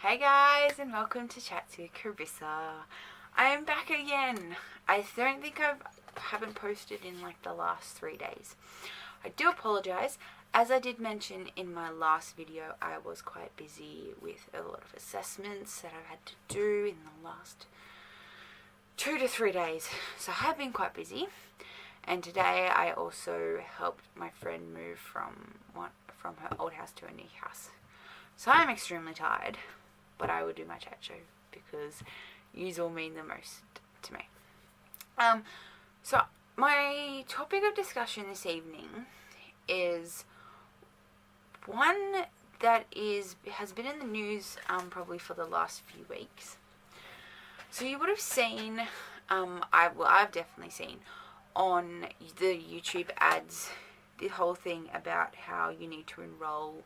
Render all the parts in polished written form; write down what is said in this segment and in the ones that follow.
Hey guys, and welcome to Chats with Carissa. I am back again. I don't think haven't posted in like the last 3 days. I do apologize. As I did mention in my last video, I was quite busy with a lot of assessments that I've had to do in the last 2 to 3 days. So I have been quite busy. And today I also helped my friend move from her old house to a new house. So I'm extremely tired, but I will do my chat show because yous all mean the most to me. So my topic of discussion this evening is one that has been in the news probably for the last few weeks. So you would have seen, I've definitely seen on the YouTube ads the whole thing about how you need to enroll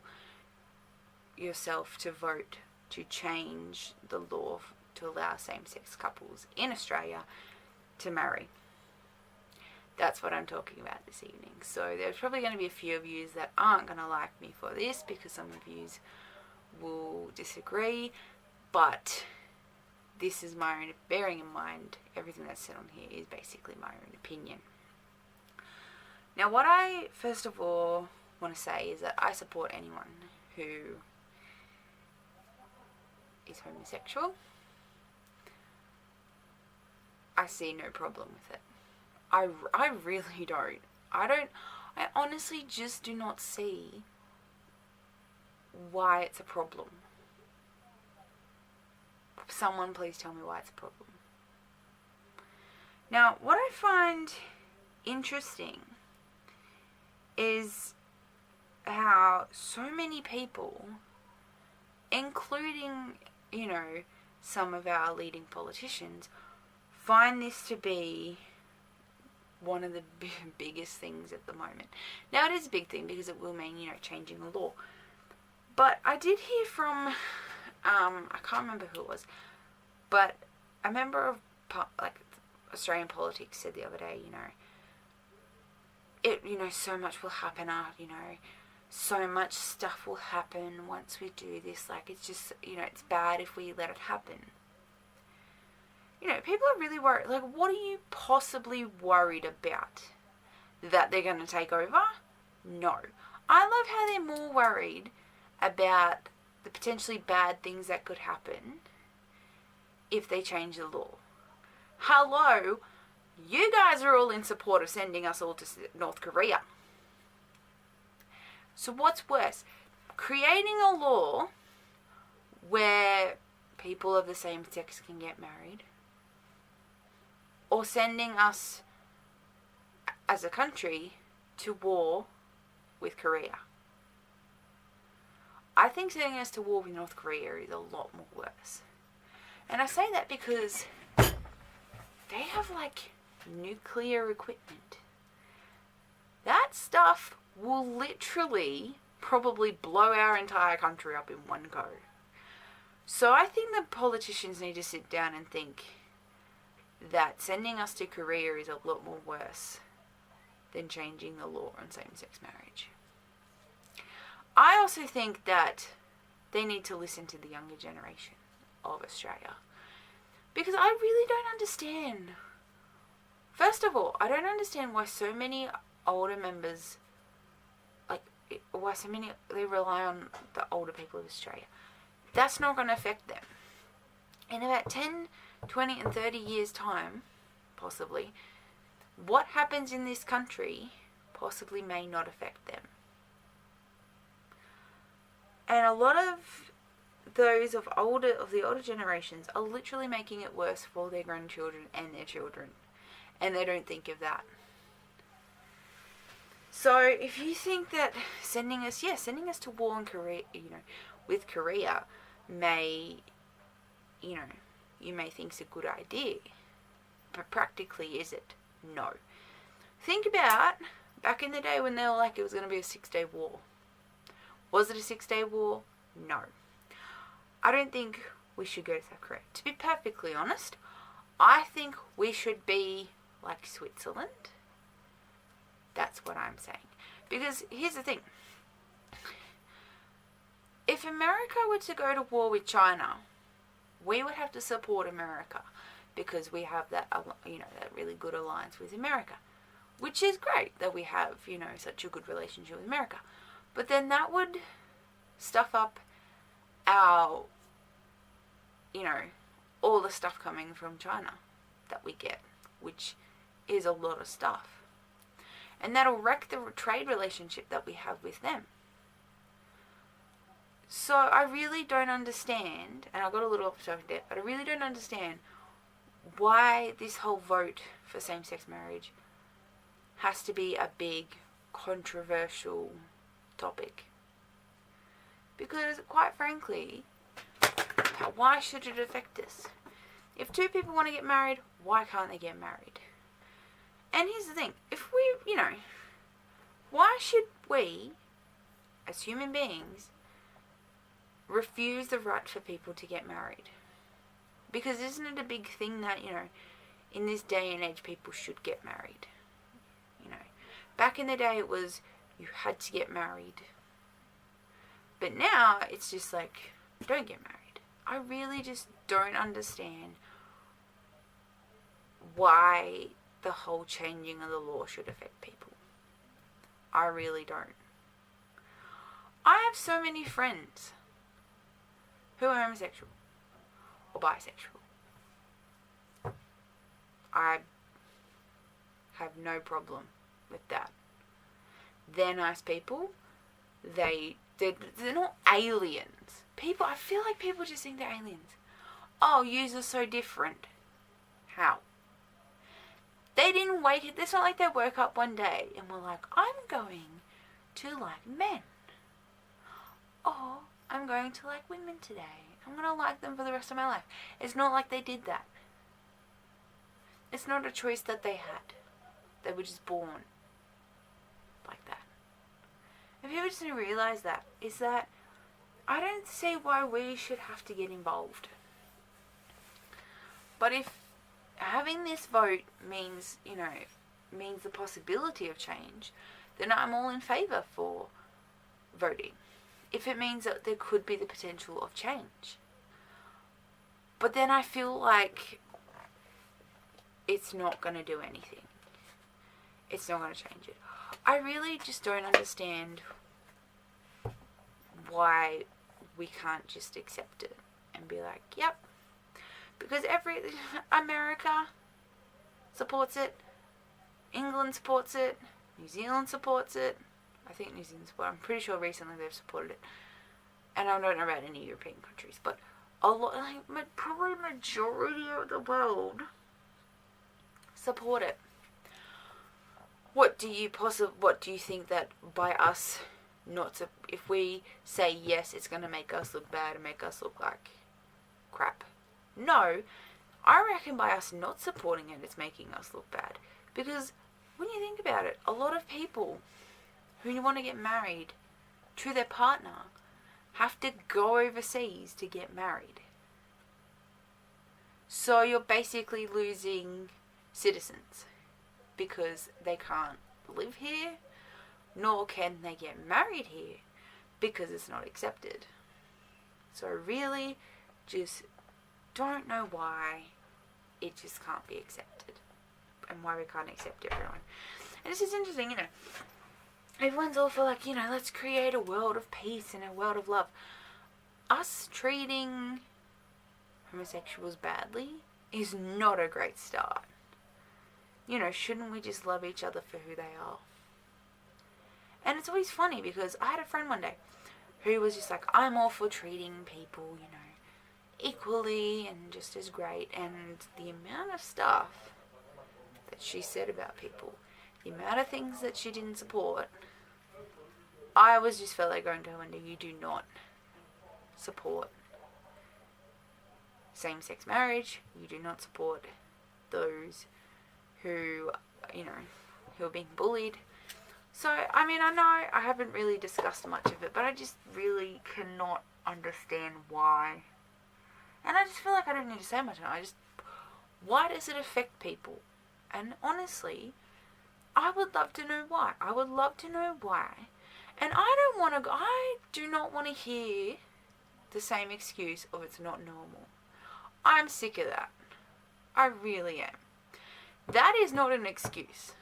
yourself to vote to change the law to allow same-sex couples in Australia to marry. That's what I'm talking about this evening. So there's probably going to be a few of you that aren't going to like me for this because some of you will disagree, but this is my own, bearing in mind everything that's said on here is basically my own opinion. Now what I first of all want to say is that I support anyone who is homosexual. I see no problem with it. I really don't. I honestly just do not see why it's a problem. Someone please tell me why it's a problem. Now, what I find interesting is how so many people, including, some of our leading politicians, find this to be one of the biggest things at the moment. Now, it is a big thing because it will mean, changing the law. But I did hear from, I can't remember who it was, but a member of, Australian politics said the other day, so much will happen, so much stuff will happen once we do this. It's just, it's bad if we let it happen. People are really worried. What are you possibly worried about? That they're going to take over? No. I love how they're more worried about the potentially bad things that could happen if they change the law. Hello, you guys are all in support of sending us all to North Korea. So what's worse? Creating a law where people of the same sex can get married, or sending us as a country to war with Korea? I think sending us to war with North Korea is a lot more worse. And I say that because they have nuclear equipment. That stuff will literally probably blow our entire country up in one go. So I think the politicians need to sit down and think that sending us to Korea is a lot more worse than changing the law on same-sex marriage. I also think that they need to listen to the younger generation of Australia, because I really don't understand. First of all, I don't understand why so many older members, they rely on the older people of Australia. That's not going to affect them. In about 10, 20 and 30 years time, possibly, what happens in this country possibly may not affect them. And a lot of those of the older generations are literally making it worse for their grandchildren and their children. And they don't think of that. So if you think that sending us to war in Korea, with Korea may, you may think it's a good idea, but practically is it? No. Think about back in the day when they were it was going to be a 6-day war. Was it a 6-day war? No. I don't think we should go to South Korea. To be perfectly honest, I think we should be like Switzerland. That's what I'm saying. Because here's the thing. if America were to go to war with China, we would have to support America because we have that, that really good alliance with America, which is great that we have, such a good relationship with America. But then that would stuff up our, all the stuff coming from China that we get, which is a lot of stuff. And that'll wreck the trade relationship that we have with them. So I really don't understand, and I got a little off topic there, but I really don't understand why this whole vote for same-sex marriage has to be a big, controversial topic. Because, quite frankly, why should it affect us? If two people want to get married, why can't they get married? And here's the thing, if we, why should we, as human beings, refuse the right for people to get married? Because isn't it a big thing that, in this day and age, people should get married? Back in the day, it was, you had to get married. But now, it's just like, don't get married. I really just don't understand why the whole changing of the law should affect people. I really don't. I have so many friends who are homosexual or bisexual. I have no problem with that. They're nice people. They're not aliens. I feel like people just think they're aliens. Oh, yous are so different. How? They didn't wait. It's not like they woke up one day and were like, I'm going to like men. Or I'm going to like women today. I'm going to like them for the rest of my life. It's not like they did that. It's not a choice that they had. They were just born like that. And people just didn't realize that. Is that I don't see why we should have to get involved. But if having this vote means, means the possibility of change, then I'm all in favour for voting. If it means that there could be the potential of change. But then I feel like it's not going to do anything. It's not going to change it. I really just don't understand why we can't just accept it and be like, yep. Because America supports it, England supports it, New Zealand supports it. I think New Zealand supports it. I'm pretty sure recently they've supported it. And I don't know about any European countries, but a lot, probably majority of the world support it. What do you think that by us not to, if we say yes, it's going to make us look bad and make us look like crap? No, I reckon by us not supporting it, it's making us look bad. Because when you think about it, a lot of people who want to get married to their partner have to go overseas to get married. So you're basically losing citizens because they can't live here, nor can they get married here because it's not accepted. So really, just don't know why it just can't be accepted and why we can't accept everyone. And it's just interesting, everyone's all for like, let's create a world of peace and a world of love. Us treating homosexuals badly is not a great start. Shouldn't we just love each other for who they are? And it's always funny because I had a friend one day who was just like, I'm all for treating people, equally and just as great. And the amount of stuff that she said about people, the amount of things that she didn't support, I was just felt like going to her one day, you do not support same-sex marriage. You do not support those who, who are being bullied. So, I know I haven't really discussed much of it, but I just really cannot understand why. And I just feel like I don't need to say much. Why does it affect people? And honestly, I would love to know why. I would love to know why. And I do not want to hear the same excuse of it's not normal. I'm sick of that. I really am. That is not an excuse.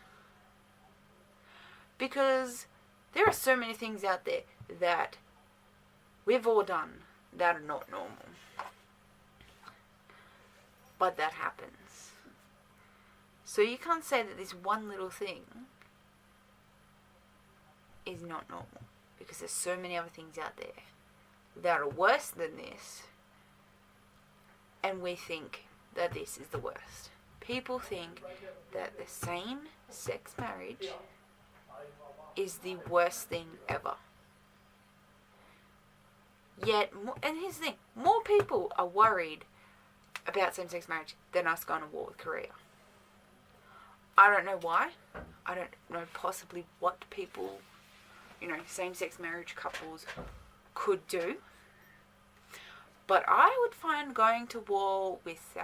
Because there are so many things out there that we've all done that are not normal. But that happens. So you can't say that this one little thing is not normal. Because there's so many other things out there that are worse than this. And we think that this is the worst. People think that the same-sex marriage is the worst thing ever. Yet, and here's the thing, more people are worried about same-sex marriage than us going to war with Korea. I don't know why. I don't know possibly what people, same-sex marriage couples could do. But I would find going to war with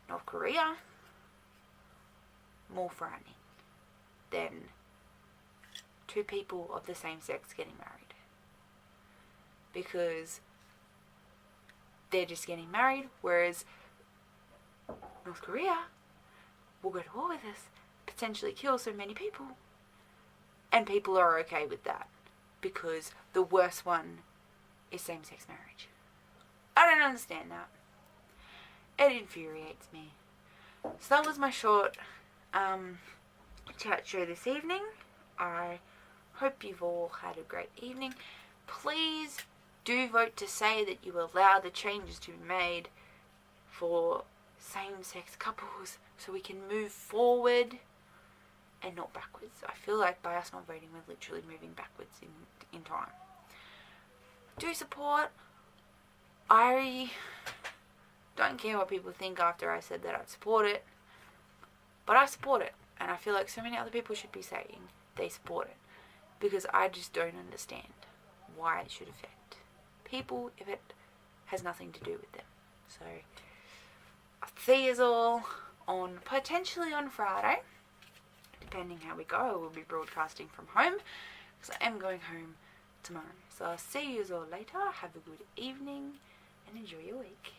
North Korea more frightening than two people of the same sex getting married. Because they're just getting married, whereas North Korea will go to war with us, potentially kill so many people. And people are okay with that because the worst one is same-sex marriage. I don't understand that. It infuriates me. So that was my short chat show this evening. I hope you've all had a great evening. Please do vote to say that you allow the changes to be made for same-sex couples so we can move forward and not backwards. I feel like by us not voting, we're literally moving backwards in time. Do support. I don't care what people think after I said that I'd support it, but I support it, and I feel like so many other people should be saying they support it, because I just don't understand why it should affect people if it has nothing to do with them. So I'll see you all potentially on Friday, depending how we go. We'll be broadcasting from home because I am going home tomorrow. So I'll see you all later. Have a good evening and enjoy your week.